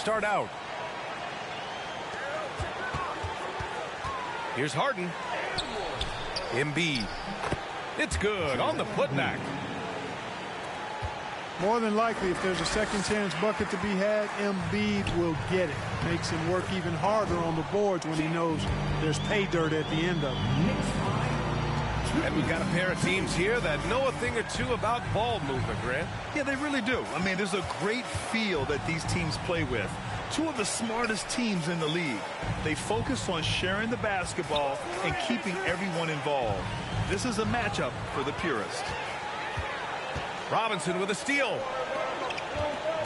start out. Here's Harden. Embiid. It's good on the putback. More than likely, if there's a second chance bucket to be had, Embiid will get it. Makes him work even harder on the boards when he knows there's pay dirt at the end of it. And we've got a pair of teams here that know a thing or two about ball movement, Grant. Yeah, they really do. I mean, there's a great feel that these teams play with. Two of the smartest teams in the league. They focus on sharing the basketball and keeping everyone involved. This is a matchup for the purist. Robinson with a steal.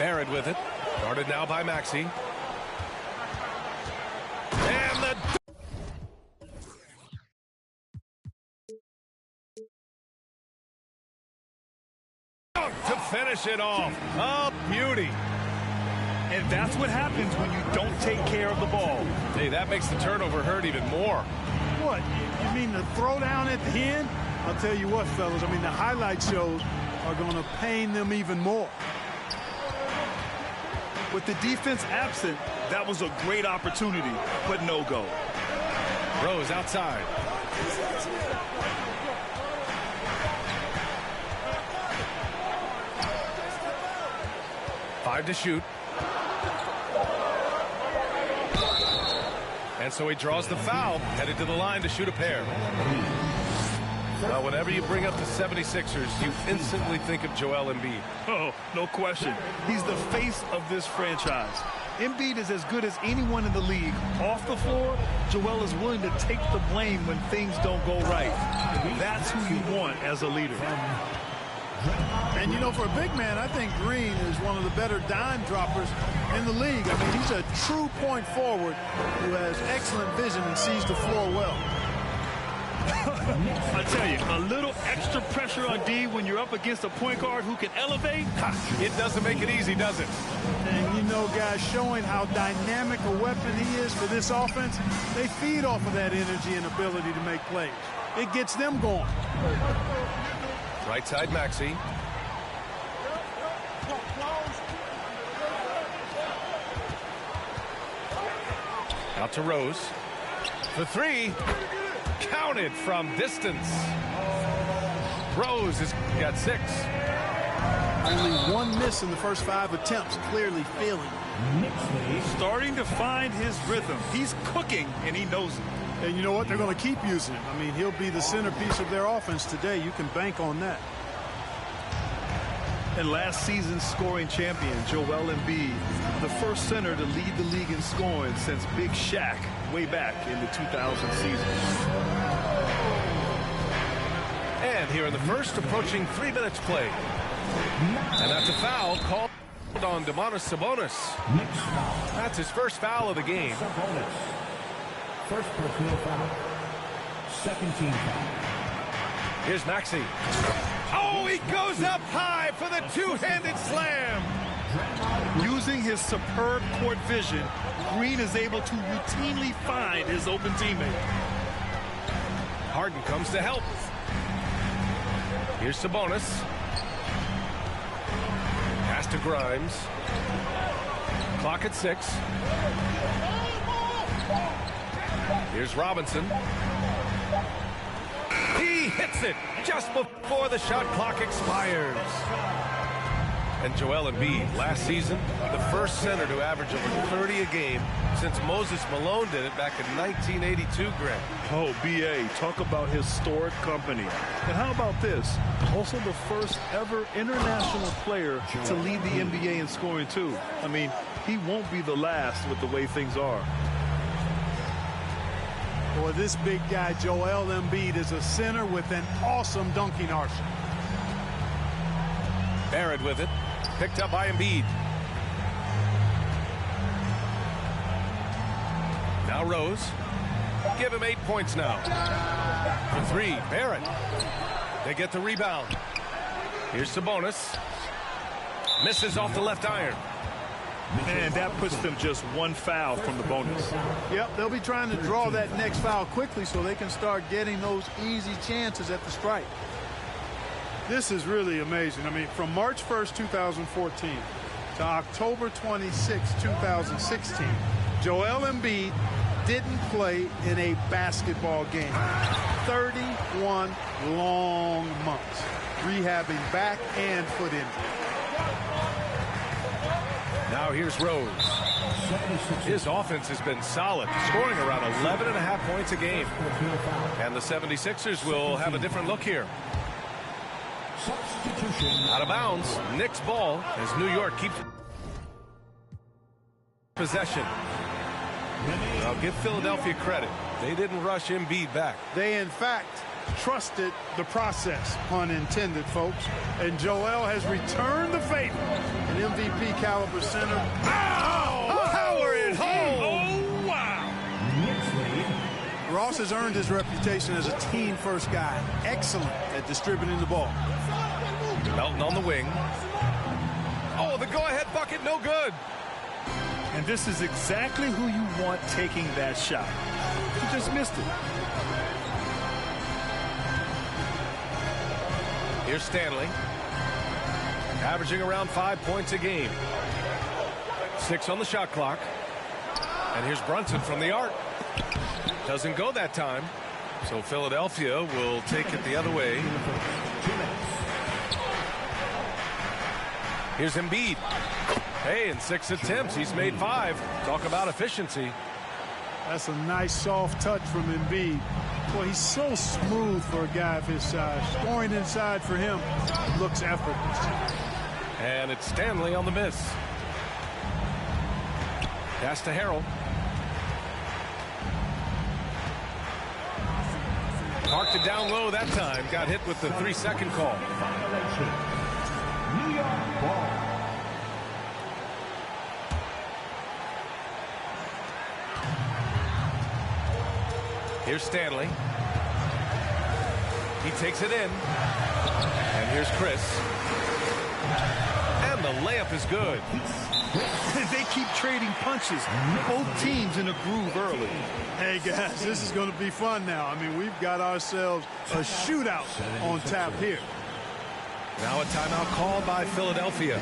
Barrett with it. Guarded now by Maxey. And the dunk to finish it off. A beauty. And that's what happens when you don't take care of the ball. Hey, that makes the turnover hurt even more. What? You mean the throwdown at the end? I'll tell you what, fellas. I mean, the highlight shows are going to pain them even more. With the defense absent, that was a great opportunity, but no go. Rose outside. Five to shoot. And so he draws the foul, headed to the line to shoot a pair. Well, whenever you bring up the 76ers, you instantly think of Joel Embiid. Oh, no question. He's the face of this franchise. Embiid is as good as anyone in the league. Off the floor, Joel is willing to take the blame when things don't go right. That's who you want as a leader. And, you know, for a big man, I think Green is one of the better dime droppers in the league. I mean, he's a true point forward who has excellent vision and sees the floor well. I tell you, a little extra pressure on D when you're up against a point guard who can elevate. It doesn't make it easy, does it? And, you know, guys, showing how dynamic a weapon he is for this offense, they feed off of that energy and ability to make plays. It gets them going. Right side, Maxey. Out to Rose. The three. Counted from distance. Rose has got 6. Only one miss in the first 5 attempts, clearly failing. Starting to find his rhythm. He's cooking, and he knows it. And you know what? They're going to keep using him. I mean, he'll be the centerpiece of their offense today. You can bank on that. And last season's scoring champion, Joel Embiid, the first center to lead the league in scoring since Big Shaq way back in the 2000 season. And here in the first, approaching 3 minutes played. And that's a foul called on Domantas Sabonis. That's his first foul of the game. First personal foul. Second team foul. Here's Maxey. Oh, he goes up high for the two-handed slam. Using his superb court vision, Green is able to routinely find his open teammate. Harden comes to help. Here's Sabonis. Pass to Grimes. Clock at 6. Here's Robinson. He hits it just before the shot clock expires. And Joel Embiid, last season, the first center to average over 30 a game since Moses Malone did it back in 1982, Grant. Oh, B.A., talk about historic company. And how about this? Also the first ever international player to lead the NBA in scoring, too. I mean, he won't be the last with the way things are. Boy, this big guy, Joel Embiid, is a center with an awesome dunking arsenal. Barrett with it. Picked up by Embiid. Now Rose. Give him 8 points now. For 3, Barrett. They get the rebound. Here's Sabonis. Misses off the left iron. And that puts them just 1 foul from the bonus. Yep, they'll be trying to draw that next foul quickly so they can start getting those easy chances at the stripe. This is really amazing. I mean, from March 1st, 2014 to October 26, 2016, Joel Embiid didn't play in a basketball game. 31 long months rehabbing back and foot injury. Now here's Rose. His offense has been solid, scoring around 11.5 points a game. And the 76ers will have a different look here. Out of bounds, Knicks ball as New York keeps possession. I'll give Philadelphia credit. They didn't rush Embiid back. They, in fact, trusted the process, pun intended, folks. And Joel has returned the favor. An MVP caliber center. Power it home! Oh, wow! Ross has earned his reputation as a team-first guy. Excellent at distributing the ball. Melton on the wing. Oh, the go-ahead bucket, no good. And this is exactly who you want taking that shot. He just missed it. Here's Stanley. Averaging around 5 points a game. 6 on the shot clock. And here's Brunson from the arc. Doesn't go that time. So Philadelphia will take it the other way. Here's Embiid. Hey, in 6 attempts, he's made 5. Talk about efficiency. That's a nice soft touch from Embiid. Boy, he's so smooth for a guy of his size. Scoring inside for him looks effortless. And it's Stanley on the miss. Pass to Harrell. Parked it down low that time. Got hit with the 3-second call. New York ball. Here's Stanley. He takes it in. And here's Chris. And the layup is good. They keep trading punches. Both teams in a groove early. Hey, guys, this is going to be fun now. I mean, we've got ourselves a shootout on tap here. Now a timeout called by Philadelphia.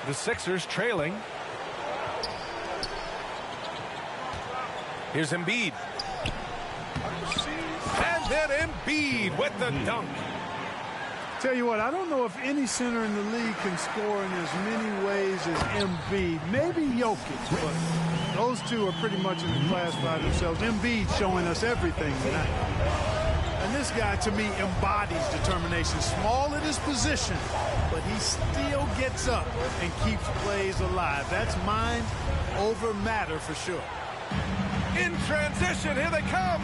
The Sixers trailing. Here's Embiid. And then Embiid with the dunk. Tell you what, I don't know if any center in the league can score in as many ways as Embiid. Maybe Jokic, but those two are pretty much in the class by themselves. Embiid showing us everything tonight. And this guy, to me, embodies determination. Small at his position, but he still gets up and keeps plays alive. That's mind over matter for sure. In transition, here they come.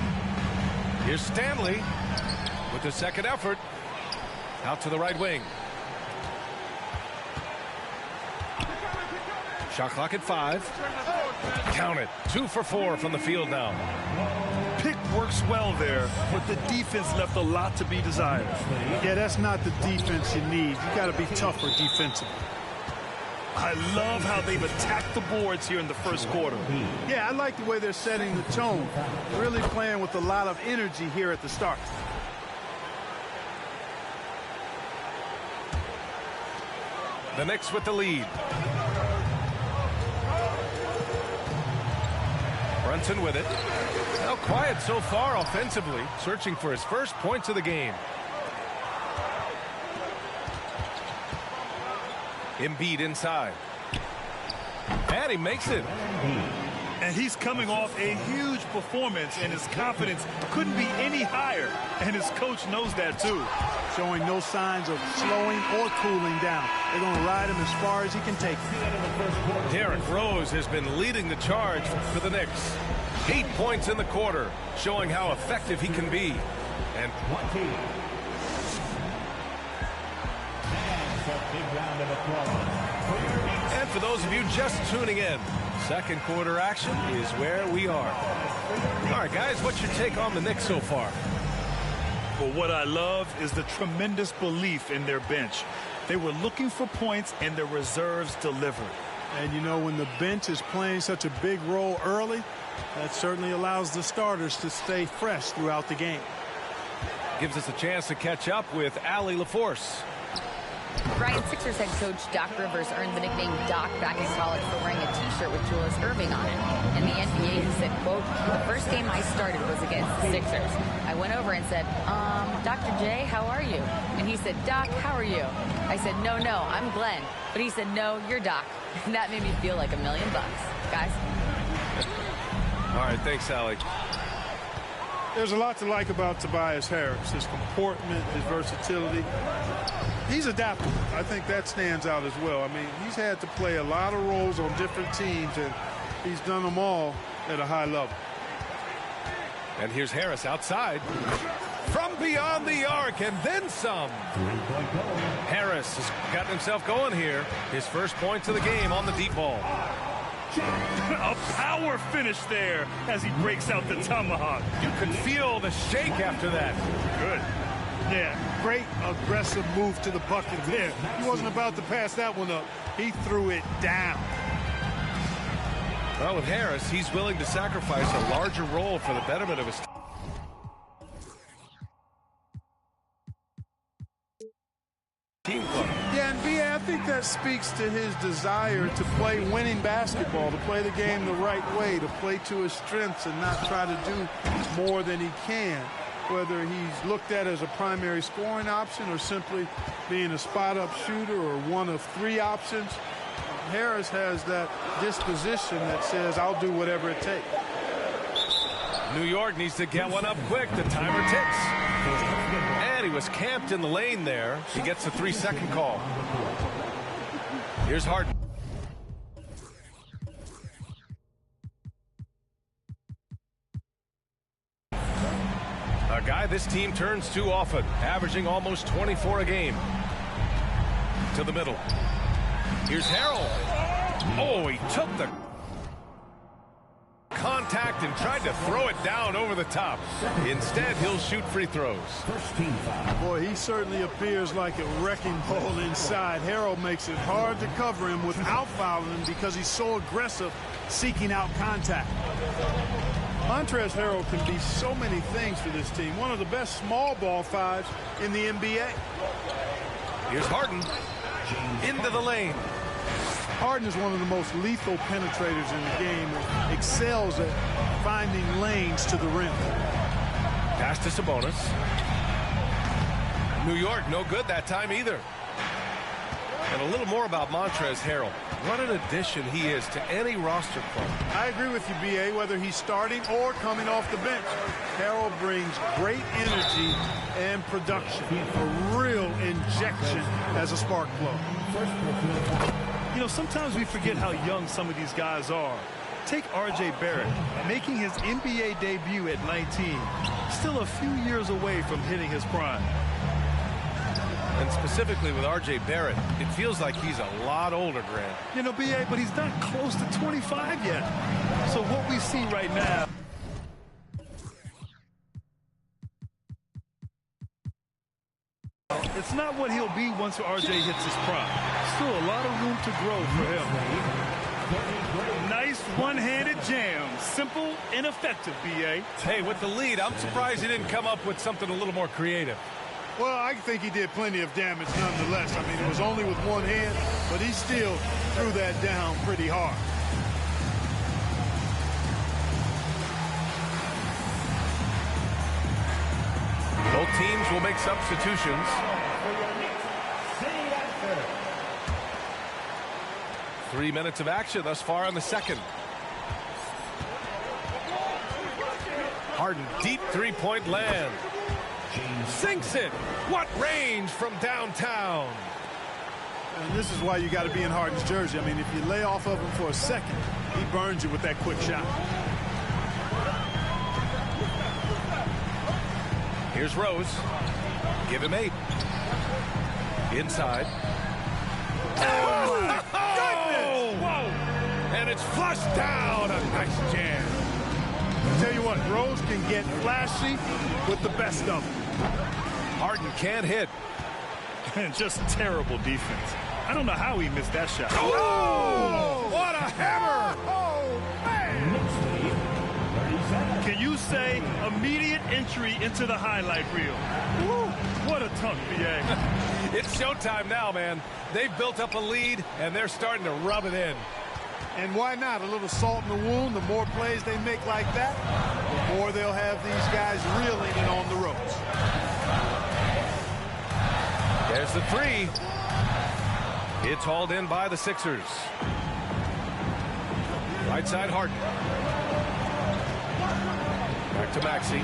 Here's Stanley with the second effort. Out to the right wing. Shot clock at 5. Count it. 2 for 4 from the field now. Pick works well there, but the defense left a lot to be desired. Yeah, that's not the defense you need. You got to be tougher defensively. I love how they've attacked the boards here in the first quarter. Yeah, I like the way they're setting the tone. Really playing with a lot of energy here at the start. The Knicks with the lead. Brunson with it. Well, quiet so far offensively, searching for his first points of the game. Embiid inside. And he makes it. And he's coming off a huge performance, and his confidence couldn't be any higher. And his coach knows that, too. Showing no signs of slowing or cooling down. They're going to ride him as far as he can take him. Derrick Rose has been leading the charge for the Knicks. 8 points in the quarter, showing how effective he can be. And for those of you just tuning in, second quarter action is where we are. All right, guys, what's your take on the Knicks so far? Well, what I love is the tremendous belief in their bench. They were looking for points, and their reserves delivered. And, you know, when the bench is playing such a big role early, that certainly allows the starters to stay fresh throughout the game. Gives us a chance to catch up with Allie LaForce. Brian, Sixers head coach Doc Rivers earned the nickname Doc back in college for wearing a T-shirt with Julius Erving on it. In the NBA, he said, quote, "The first game I started was against the Sixers. I went over and said, Dr. J, how are you?" And he said, "Doc, how are you?" I said, no, I'm Glenn." But he said, "No, you're Doc." And that made me feel like $1 million. Guys? All right, thanks, Allie. There's a lot to like about Tobias Harris, his comportment, his versatility. He's adaptable. I think that stands out as well. I mean, he's had to play a lot of roles on different teams, and he's done them all at a high level. And here's Harris outside. From beyond the arc, and then some. Harris has gotten himself going here. His first points of the game on the deep ball. A power finish there as he breaks out the tomahawk. You could feel the shake after that. Good. Yeah, great aggressive move to the bucket there. He wasn't about to pass that one up. He threw it down. Well, with Harris, he's willing to sacrifice a larger role for the betterment of his team. Yeah, and B.A., I think that speaks to his desire to play winning basketball, to play the game the right way, to play to his strengths and not try to do more than he can, whether he's looked at as a primary scoring option or simply being a spot-up shooter or one of 3 options. Harris has that disposition that says, I'll do whatever it takes. New York needs to get one up quick. The timer ticks. And he was camped in the lane there. He gets a 3-second call. Here's Harden. A guy this team turns to often, averaging almost 24 a game. To the middle. Here's Harrell. Oh, he took the contact and tried to throw it down over the top. Instead, he'll shoot free throws. Boy, he certainly appears like a wrecking ball inside. Harrell makes it hard to cover him without fouling him because he's so aggressive seeking out contact. Montrezl Harrell can be so many things for this team. One of the best small ball 5s in the NBA. Here's Harden. Into the lane. Harden is one of the most lethal penetrators in the game and excels at finding lanes to the rim. Pass to Sabonis. New York, no good that time either. And a little more about Montrezl Harrell. What an addition he is to any roster club. I agree with you, B.A., whether he's starting or coming off the bench. Harrell brings great energy and production, a real injection as a spark plug. You know, sometimes we forget how young some of these guys are. Take R.J. Barrett, making his NBA debut at 19. Still a few years away from hitting his prime. And specifically with R.J. Barrett, it feels like he's a lot older, Grant. You know, B.A., but he's not close to 25 yet. So what we see right now... It's not what he'll be once R.J. hits his prime. Still a lot of room to grow for him. Nice one-handed jam. Simple and effective, B.A. Hey, with the lead, I'm surprised he didn't come up with something a little more creative. Well, I think he did plenty of damage nonetheless. I mean, it was only with one hand, but he still threw that down pretty hard. teams will make substitutions. For your Knicks, City Dancer. 3 minutes of action thus far in the second. Harden, deep three-point land. Sinks it. What range from downtown. And this is why you got to be in Harden's jersey. I mean, if you lay off of him for a second, he burns you with that quick shot. Here's Rose. Give him 8. Inside. Oh, my goodness! Whoa! And it's flushed down. A nice jam. I tell you what, Rose can get flashy with the best of them. Harden can't hit. Just terrible defense. I don't know how he missed that shot. Oh! What a hammer! Oh, man! Knicks lead, 37. Can you say immediate entry into the highlight reel? Woo, what a tunk, BA. It's showtime now, man. They've built up a lead, and they're starting to rub it in. And why not? A little salt in the wound. The more plays they make like that, the more they'll have these guys reeling it on the ropes. There's the 3. It's hauled in by the Sixers. Right side, Harden. Back to Maxey.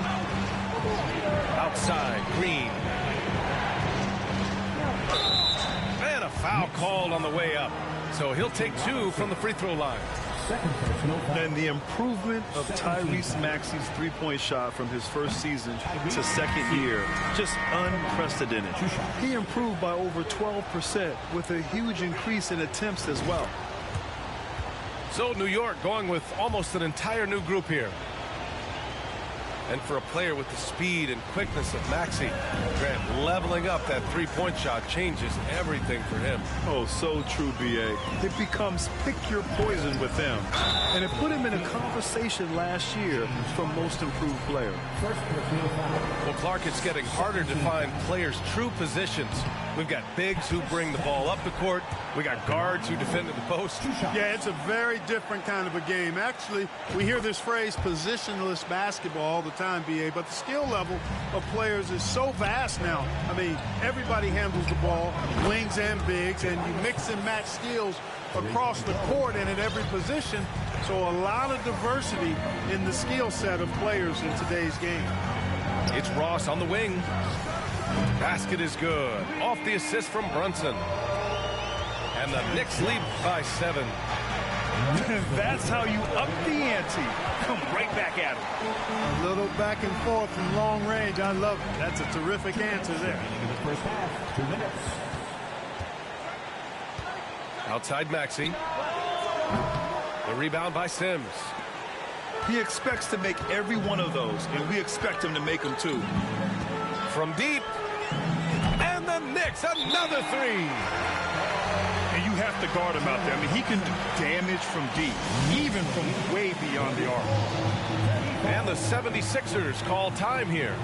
Outside, Green. And a foul called on the way up. So he'll take 2 from the free throw line. Second personal foul. And the improvement of Tyrese Maxey's three-point shot from his first season to second year, just unprecedented. He improved by over 12% with a huge increase in attempts as well. So New York going with almost an entire new group here. And for a player with the speed and quickness of Maxey, Grant, leveling up that three-point shot changes everything for him. Oh, so true, BA. It becomes pick your poison with them. And it put him in a conversation last year for most improved player. First personal foul. Well, Clark, it's getting harder to find players' true positions. We've got bigs who bring the ball up the court. We got guards who defend at the post. Yeah, it's a very different kind of a game. Actually, we hear this phrase positionless basketball all the time, BA, but the skill level of players is so vast now. I mean, everybody handles the ball, wings and bigs, and you mix and match skills across the court and at every position. So a lot of diversity in the skill set of players in today's game. It's Ross on the wing. Basket is good. Off the assist from Brunson. And the Knicks lead by 7. That's how you up the ante. Come right back at him. A little back and forth from long range. I love it. That's a terrific answer there. In the first half, 2 minutes. Outside Maxey. The rebound by Sims. He expects to make every one of those, and we expect him to make them too. From deep. And the Knicks, another 3. And you have to guard him out there. I mean, he can do damage from deep, even from way beyond the arc. And the 76ers call time here.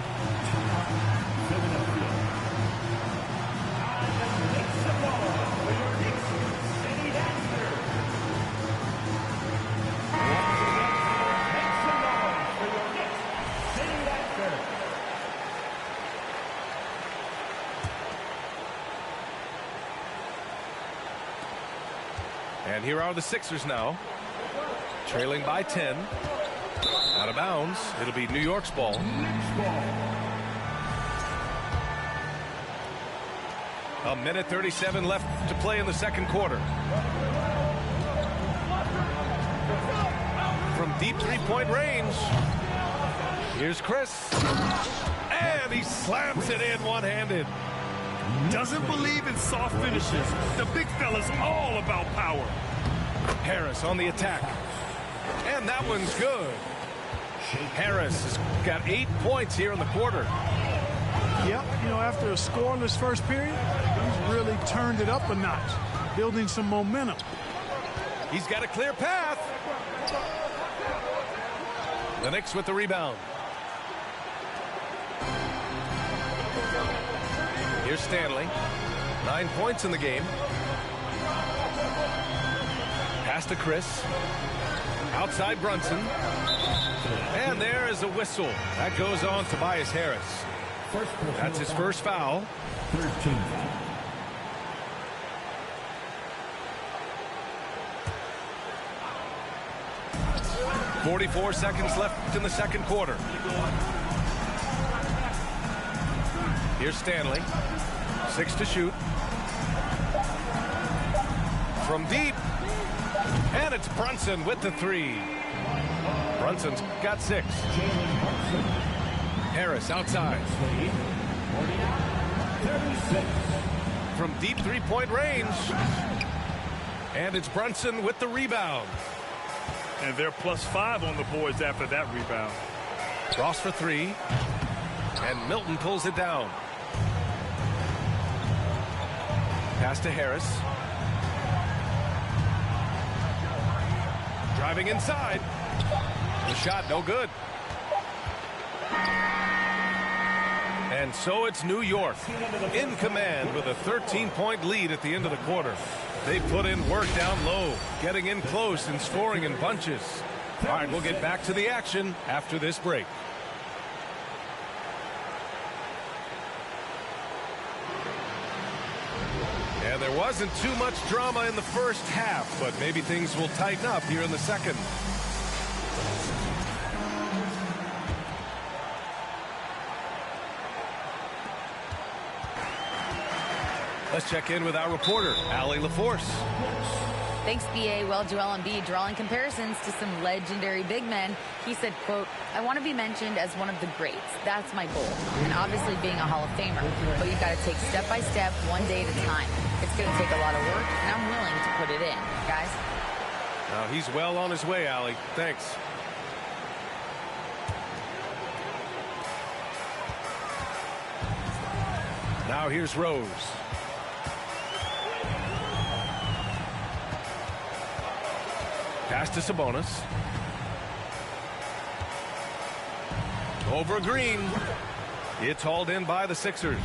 And here are the Sixers now, trailing by 10. Out of bounds. It'll be New York's ball. A minute 37 left to play in the second quarter. From deep three-point range. Here's Chris. And he slams it in one-handed. Doesn't believe in soft finishes. The big fella's all about power. Harris on the attack. And that one's good. Harris has got 8 points here in the quarter. Yep, you know, after a scoreless first period, he's really turned it up a notch, building some momentum. He's got a clear path. The Knicks with the rebound. Here's Stanley. 9 points in the game. Pass to Chris. Outside Brunson. And there is a whistle. That goes on Tobias Harris. That's his first foul. 13 foul. 44 seconds left in the second quarter. Here's Stanley. 6 to shoot. From deep. And it's Brunson with the 3. Brunson's got 6. Harris outside. 36. From deep three-point range. And it's Brunson with the rebound. And they're +5 on the boards after that rebound. Ross for 3. And Milton pulls it down. Pass to Harris. Driving inside. The shot no good. And so it's New York in command with a 13-point lead at the end of the quarter. They put in work down low, getting in close and scoring in bunches. All right, we'll get back to the action after this break. And there wasn't too much drama in the first half, but maybe things will tighten up here in the second. Let's check in with our reporter, Allie LaForce. Thanks, B.A. Well, Joel Embiid drawing comparisons to some legendary big men. He said, quote, "I want to be mentioned as one of the greats. That's my goal. And obviously being a Hall of Famer. But you've got to take step by step, one day at a time. It's going to take a lot of work, and I'm willing to put it in." Guys? Now he's well on his way, Allie. Thanks. Now here's Rose. Pass to Sabonis. Over Green. It's hauled in by the Sixers.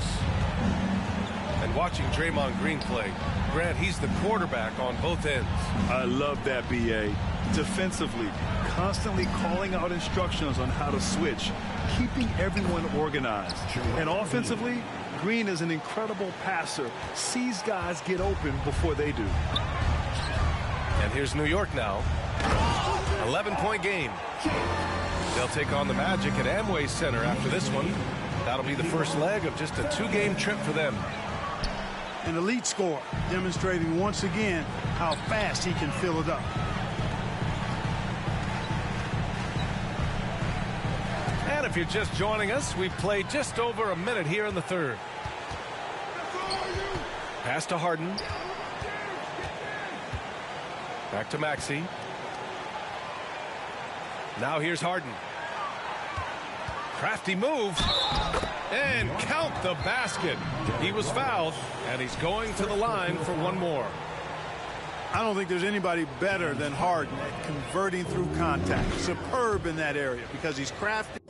And watching Draymond Green play, Grant, he's the quarterback on both ends. I love that, B.A. Defensively, constantly calling out instructions on how to switch, keeping everyone organized. And offensively, Green is an incredible passer, sees guys get open before they do. And here's New York now. 11-point game. They'll take on the Magic at Amway Center after this one. That'll be the first leg of just a 2-game trip for them. An elite scorer, demonstrating once again how fast he can fill it up. And if you're just joining us, we've played just over a minute here in the third. Pass to Harden. Back to Maxey. Now here's Harden. Crafty move. And count the basket. He was fouled, and he's going to the line for one more. I don't think there's anybody better than Harden at converting through contact. Superb in that area because he's crafty.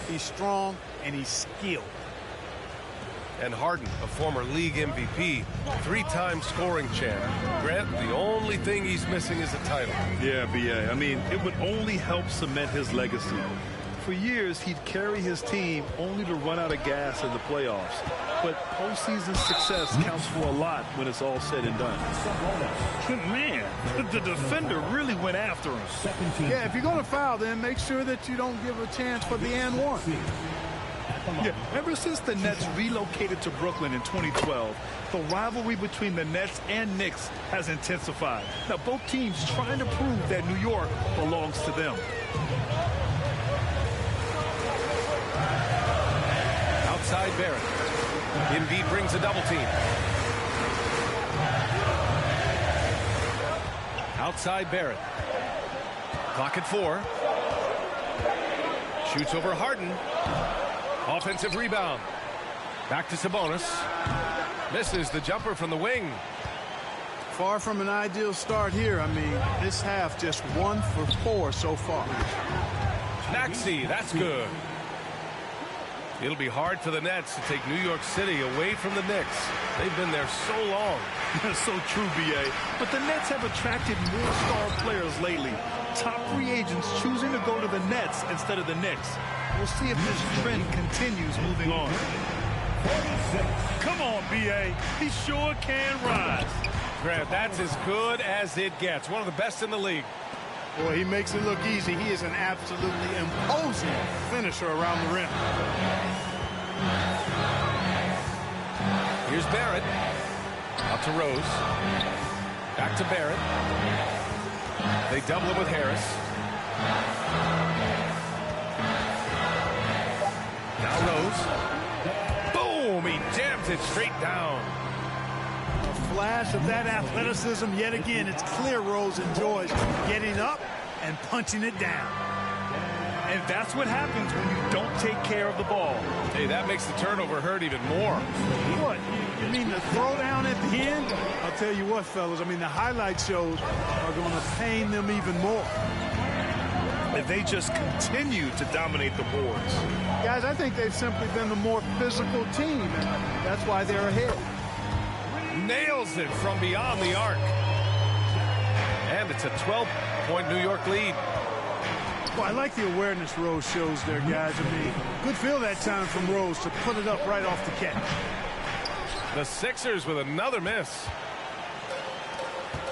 He's strong and he's skilled. And Harden, a former league MVP, 3-time scoring champ. Grant, the only thing he's missing is a title. Yeah, B.A. I mean, it would only help cement his legacy. For years, he'd carry his team only to run out of gas in the playoffs. But postseason success counts for a lot when it's all said and done. Man, the defender really went after him. Yeah, if you're going to foul, then make sure that you don't give a chance for the and one. Yeah, ever since the Nets relocated to Brooklyn in 2012, the rivalry between the Nets and Knicks has intensified. Now, both teams trying to prove that New York belongs to them. Outside Barrett. Embiid brings a double team. Outside Barrett. Clock at 4. Shoots over Harden. Offensive rebound. Back to Sabonis. Misses the jumper from the wing. Far from an ideal start here. I mean, this half just 1 for 4 so far. Maxey, that's good. It'll be hard for the Nets to take New York City away from the Knicks. They've been there so long. That's so true, B.A. But the Nets have attracted more star players lately. Top free agents choosing to go to the Nets instead of the Knicks. We'll see if this trend continues moving on. Come on, B.A. He sure can rise. Grant, that's as good as it gets. One of the best in the league. Boy, he makes it look easy. He is an absolutely imposing finisher around the rim. Here's Barrett. Out to Rose. Back to Barrett. They double him with Harris. Now Rose. Boom! He jams it straight down. Flash of that athleticism yet again. It's clear Rose enjoys getting up and punching it down. And that's what happens when you don't take care of the ball. Hey, that makes the turnover hurt even more. What? You mean the throwdown at the end? I'll tell you what, fellas. I mean, the highlight shows are going to pain them even more. If they just continue to dominate the boards. Guys, I think they've simply been the more physical team, and that's why they're ahead. Nails it from beyond the arc. And it's a 12-point New York lead. Well, I like the awareness Rose shows there, guys. I mean, good feel that time from Rose to put it up right off the catch. The Sixers with another miss.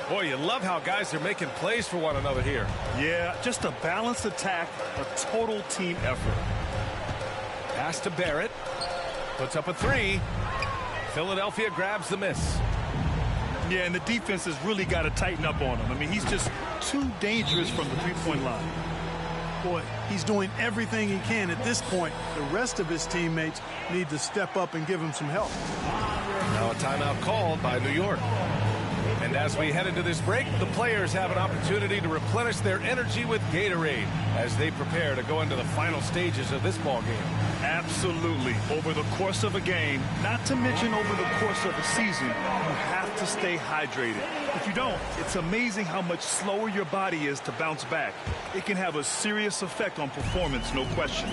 Boy, you love how guys are making plays for one another here. Yeah, just a balanced attack, a total team effort. Pass to Barrett. Puts up a 3. Philadelphia grabs the miss. Yeah, and the defense has really got to tighten up on him. I mean, he's just too dangerous from the three-point line. Boy, he's doing everything he can at this point. The rest of his teammates need to step up and give him some help. Now a timeout called by New York. And as we head into this break, the players have an opportunity to replenish their energy with Gatorade as they prepare to go into the final stages of this ball game. Absolutely. Over the course of a game, not to mention over the course of a season, you have to stay hydrated. If you don't, it's amazing how much slower your body is to bounce back. It can have a serious effect on performance, no question.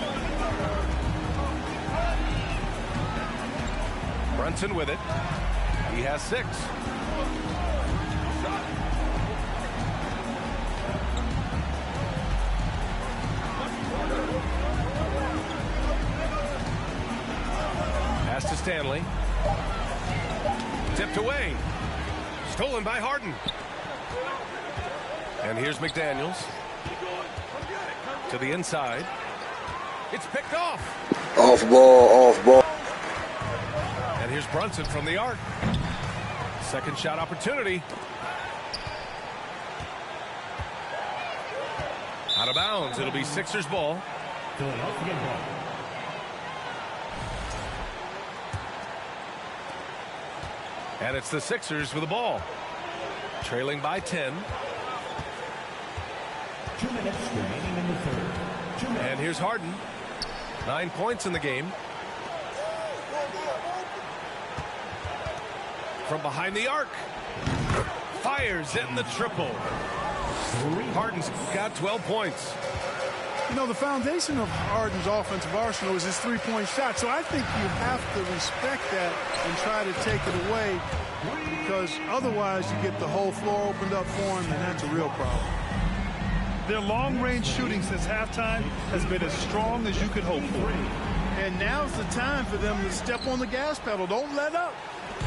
Brunson with it. He has 6. Pass to Stanley. Tipped away. Stolen by Harden. And here's McDaniels. To the inside. It's picked off. Off ball. And here's Brunson from the arc. Second shot opportunity. Out of bounds. It'll be Sixers ball. Philadelphia ball. And it's the Sixers with the ball. Trailing by 10. 2 minutes remaining in the third. And here's Harden. 9 points in the game. From behind the arc. Fires in the triple. Harden's got 12 points. You know, the foundation of Harden's offensive arsenal is his three-point shot. So I think you have to respect that and try to take it away, because otherwise you get the whole floor opened up for him, and that's a real problem. Their long-range shooting since halftime has been as strong as you could hope for. And now's the time for them to step on the gas pedal. Don't let up.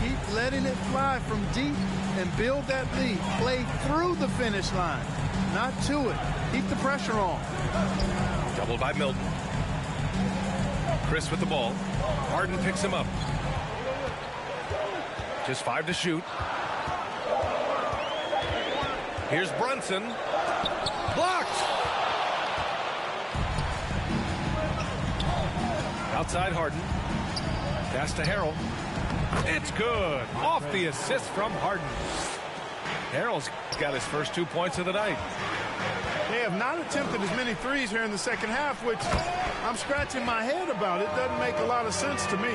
Keep letting it fly from deep and build that lead. Play through the finish line, not to it. Keep the pressure on. Doubled by Milton. Chris with the ball. Harden picks him up. Just 5 to shoot. Here's Brunson. Blocked! Outside Harden. Pass to Harrell. It's good. Off the assist from Harden. Harrell's got his first 2 points of the night. They have not attempted as many threes here in the second half, which I'm scratching my head about. It doesn't make a lot of sense to me.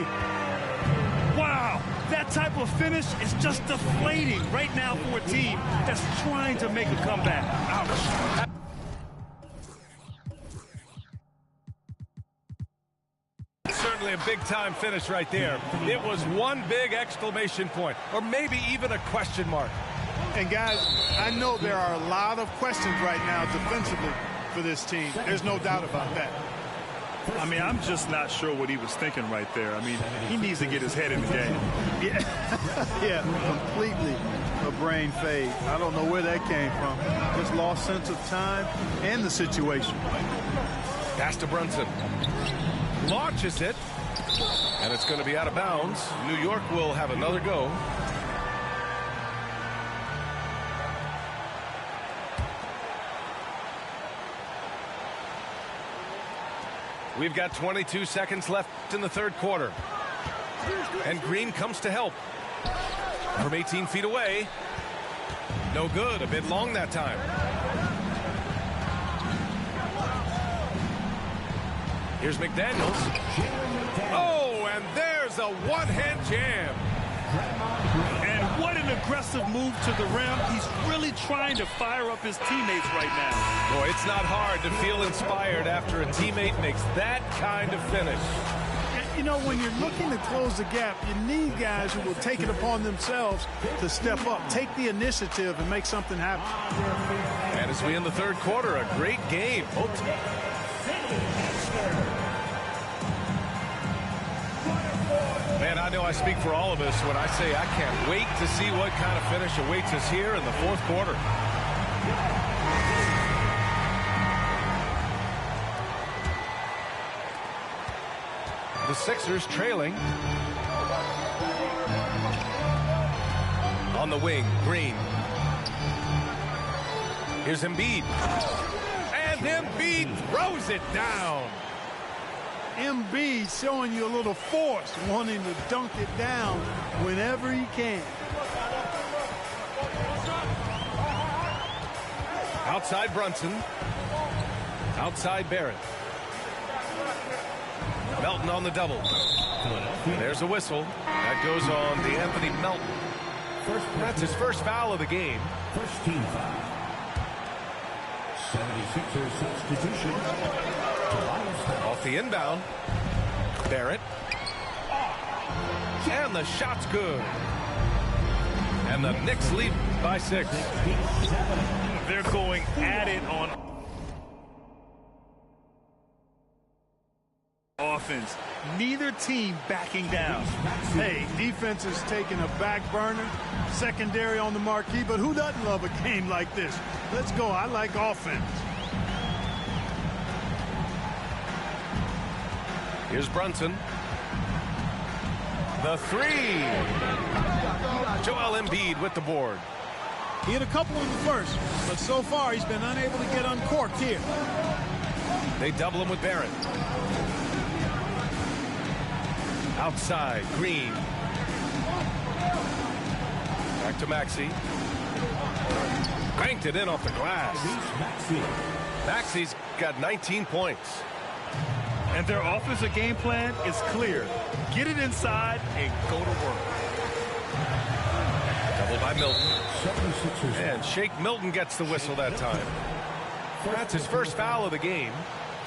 Wow, that type of finish is just deflating right now for a team that's trying to make a comeback. Ouch. Certainly a big-time finish right there. It was one big exclamation point, or maybe even a question mark. And guys, I know there are a lot of questions right now defensively for this team. There's no doubt about that. I mean, I'm just not sure what he was thinking right there. I mean, he needs to get his head in the game. Yeah, completely a brain fade. I don't know where that came from. Just lost sense of time and the situation. Pass to Brunson. Launches it. And it's going to be out of bounds. New York will have another go. We've got 22 seconds left in the third quarter. And Green comes to help. From 18 feet away. No good. A bit long that time. Here's McDaniels. Oh, and there's a one-hand jam. And what an aggressive move to the rim. He's really trying to fire up his teammates right now. Boy, it's not hard to feel inspired after a teammate makes that kind of finish. You know, when you're looking to close the gap, you need guys who will take it upon themselves to step up, take the initiative, and make something happen. And as we end the third quarter, a great game. Man, I know I speak for all of us when I say I can't wait to see what kind of finish awaits us here in the fourth quarter. The Sixers trailing. On the wing, Green. Here's Embiid. And Embiid throws it down. Embiid showing you a little force, wanting to dunk it down whenever he can. Outside Brunson. Outside Barrett. Melton on the double. There's a whistle. That goes on DeAnthony Melton. That's his first foul of the game. First team foul. 76ers substitution. Off the inbound. Barrett. And the shot's good. And the Knicks lead by 6. They're going at it on offense. Neither team backing down. Hey, defense is taking a back burner, secondary on the marquee, but who doesn't love a game like this? Let's go. I like offense. Here's Brunson. The three. Joel Embiid with the board. He hit a couple in the first, but so far he's been unable to get uncorked here. They double him with Barrett. Outside, Green. Back to Maxey. Banked it in off the glass. Maxey's got 19 points. And their offensive game plan is clear. Get it inside and go to work. Double by Milton. And Shake Milton gets the whistle that time. That's his first foul of the game.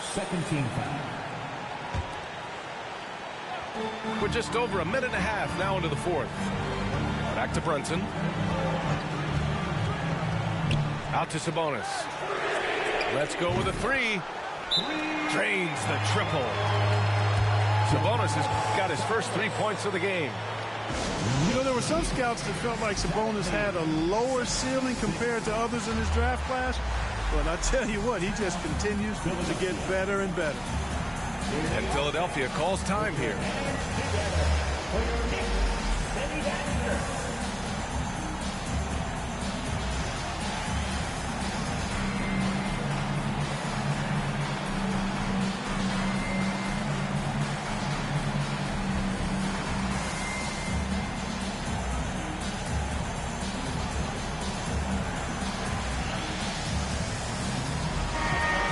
Second team foul. We're just over a minute and a half now into the fourth. Back to Brunson. Out to Sabonis. Let's go with a three. Drains the triple. Sabonis has got his first 3 points of the game. You know, there were some scouts that felt like Sabonis had a lower ceiling compared to others in his draft class. But I tell you what, he just continues to get better and better. And Philadelphia calls time here.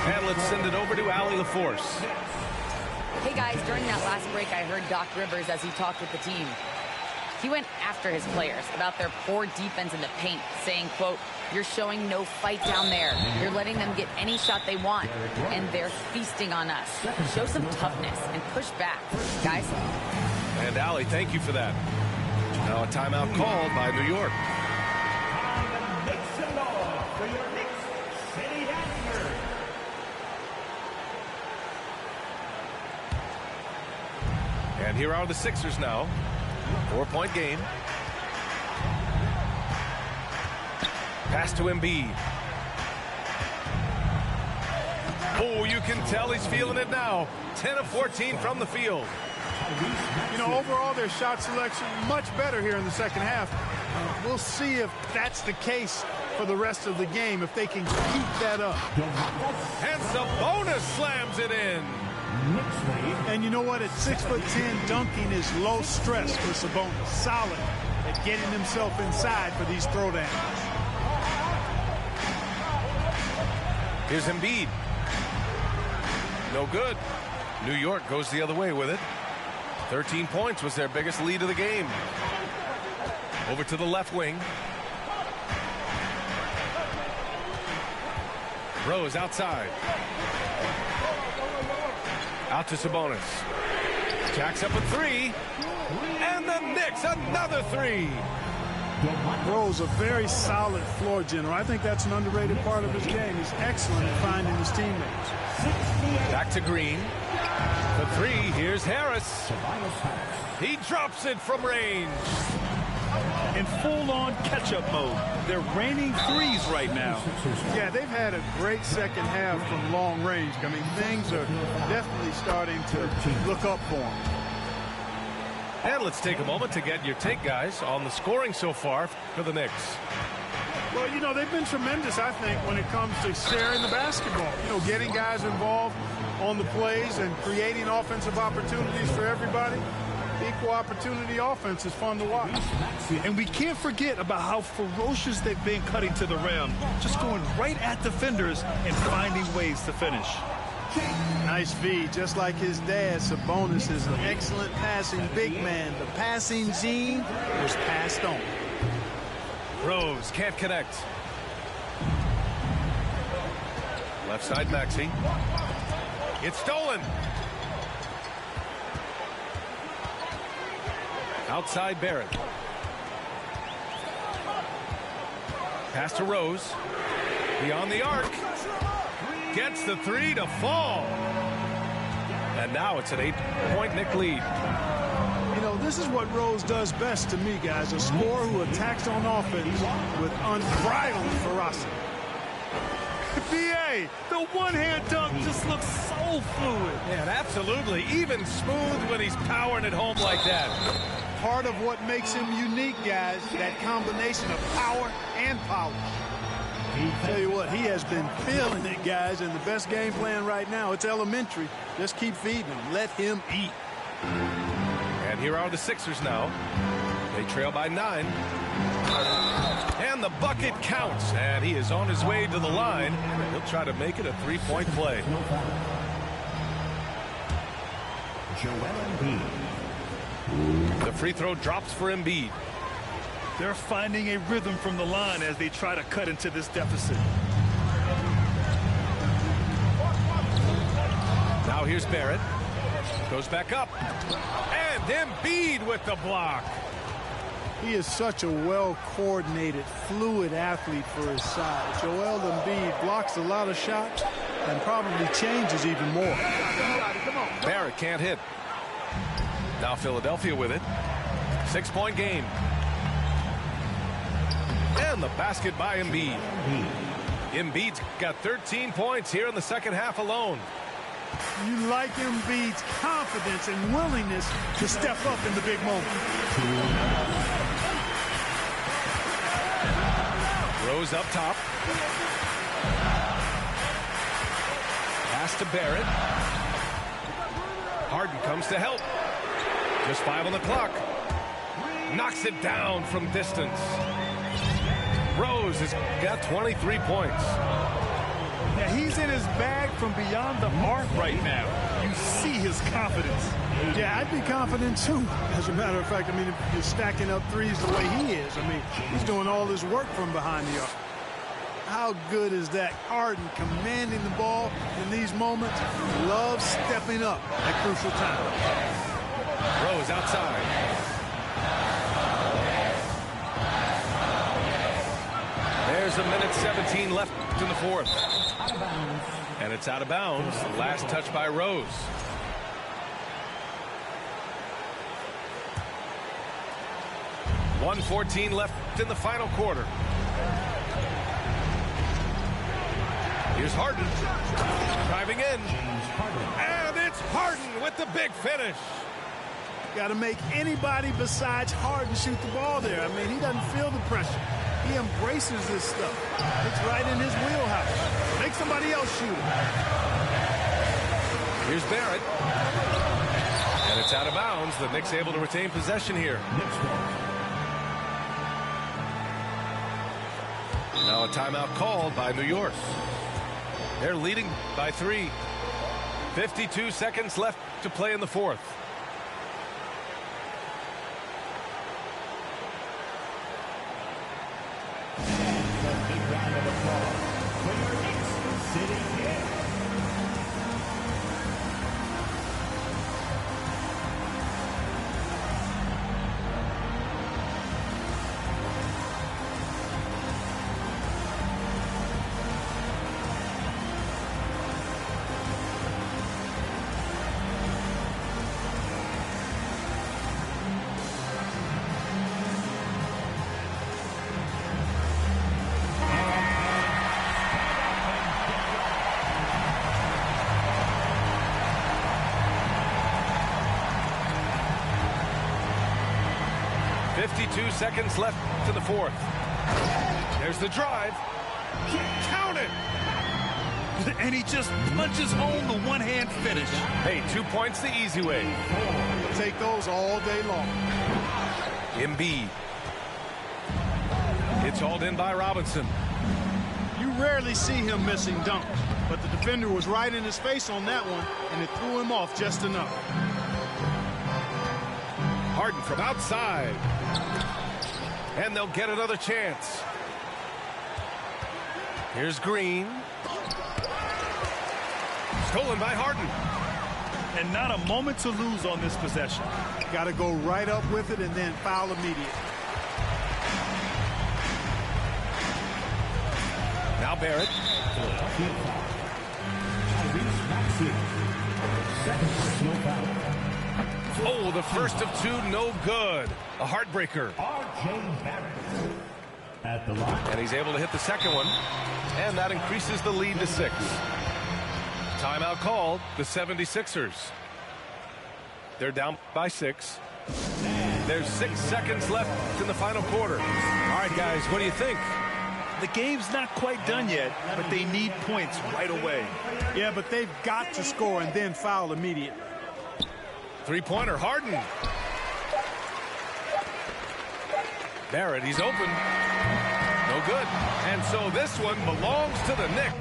And let's send it over to Allie LaForce. Hey guys, during that last break, I heard Doc Rivers as he talked with the team. He went after his players about their poor defense in the paint, saying, quote, "You're showing no fight down there. You're letting them get any shot they want, and they're feasting on us. Show some toughness and push back, guys." And Allie, thank you for that. Now a timeout called by New York. And here are the Sixers now. 4-point game. Pass to Embiid. Oh, you can tell he's feeling it now. 10 of 14 from the field. You know, overall, their shot selection much better here in the second half. We'll see if that's the case for the rest of the game, if they can keep that up. And Sabonis slams it in. And you know what? At 6'10", dunking is low stress for Sabonis. Solid at getting himself inside for these throwdowns. Here's Embiid. No good. New York goes the other way with it. 13 points was their biggest lead of the game. Over to the left wing. Rose outside. Out to Sabonis. Jacks up a three. And the Knicks another three. Rose, a very solid floor general. I think that's an underrated part of his game. He's excellent at finding his teammates. Back to Green. The three. Here's Harris. He drops it from range. In full-on catch-up mode. They're raining threes right now. Yeah, they've had a great second half from long range. I mean, things are definitely starting to look up for them. And let's take a moment to get your take, guys, on the scoring so far for the Knicks. Well, you know, they've been tremendous, I think, when it comes to sharing the basketball. You know, getting guys involved on the plays and creating offensive opportunities for everybody. Equal opportunity offense is fun to watch. And we can't forget about how ferocious they've been cutting to the rim, just going right at defenders and finding ways to finish. Nice feed, just like his dad. Sabonis is an excellent passing big man. The passing gene was passed on. Rose can't connect. Left side Maxey. It's stolen. Outside Barrett. Pass to Rose. Beyond the arc. Gets the three to fall. And now it's an 8-point Knick lead. You know, this is what Rose does best to me, guys. A scorer who attacks on offense with unbridled ferocity. BA, the one-hand dunk just looks so fluid. Yeah, absolutely. Even smooth when he's powering it home like that. Part of what makes him unique, guys, that combination of power and polish. Tell you what, he has been feeling it, guys, and the best game plan right now, it's elementary. Just keep feeding him. Let him eat. And here are the Sixers now. They trail by 9. And the bucket counts. And he is on his way to the line. He'll try to make it a 3-point play. Joel Embiid. The free throw drops for Embiid. They're finding a rhythm from the line as they try to cut into this deficit. Now here's Barrett. Goes back up. And Embiid with the block. He is such a well-coordinated, fluid athlete for his size. Joel Embiid blocks a lot of shots and probably changes even more. Barrett can't hit. Now Philadelphia with it. 6-point game. And the basket by Embiid. Embiid's got 13 points here in the second half alone. You like Embiid's confidence and willingness to step up in the big moment. Rose up top. Pass to Barrett. Harden comes to help. Just 5 on the clock. Knocks it down from distance. Rose has got 23 points. Yeah, he's in his bag from beyond the arc right now. You see his confidence. Yeah, I'd be confident too. As a matter of fact, I mean, if you're stacking up threes the way he is, I mean, he's doing all his work from behind the arc. How good is that? Harden commanding the ball in these moments. Loves stepping up at crucial times. Rose outside. There's a minute 17 left in the fourth. And it's out of bounds. Last touch by Rose. .114 left in the final quarter. Here's Harden. Driving in. And it's Harden with the big finish. Got to make anybody besides Harden shoot the ball there. I mean, he doesn't feel the pressure. He embraces this stuff. It's right in his wheelhouse. Make somebody else shoot it. Here's Barrett. And it's out of bounds. The Knicks able to retain possession here. Now a timeout called by New York. They're leading by 3. 52 seconds left to play in the fourth. Round of applause for your Knicks sitting in. Seconds left to the fourth. There's the drive. Count it. And he just punches home the one-hand finish. Hey, 2 points the easy way. We'll take those all day long. Embiid. It's hauled in by Robinson. You rarely see him missing dunks, but the defender was right in his face on that one, and it threw him off just enough. Harden from outside. And they'll get another chance. Here's Green. Stolen by Harden. And not a moment to lose on this possession. Got to go right up with it and then foul immediately. Now Barrett. Oh, the first of 2, no good. A heartbreaker. R.J. Barrett at the line. And he's able to hit the second one. And that increases the lead to 6. Timeout called. The 76ers. They're down by 6. There's 6 seconds left in the final quarter. All right, guys, what do you think? The game's not quite done yet, but they need points right away. Yeah, but they've got to score and then foul immediately. Three-pointer, Harden. Barrett, he's open. No good. And so this one belongs to the Knicks.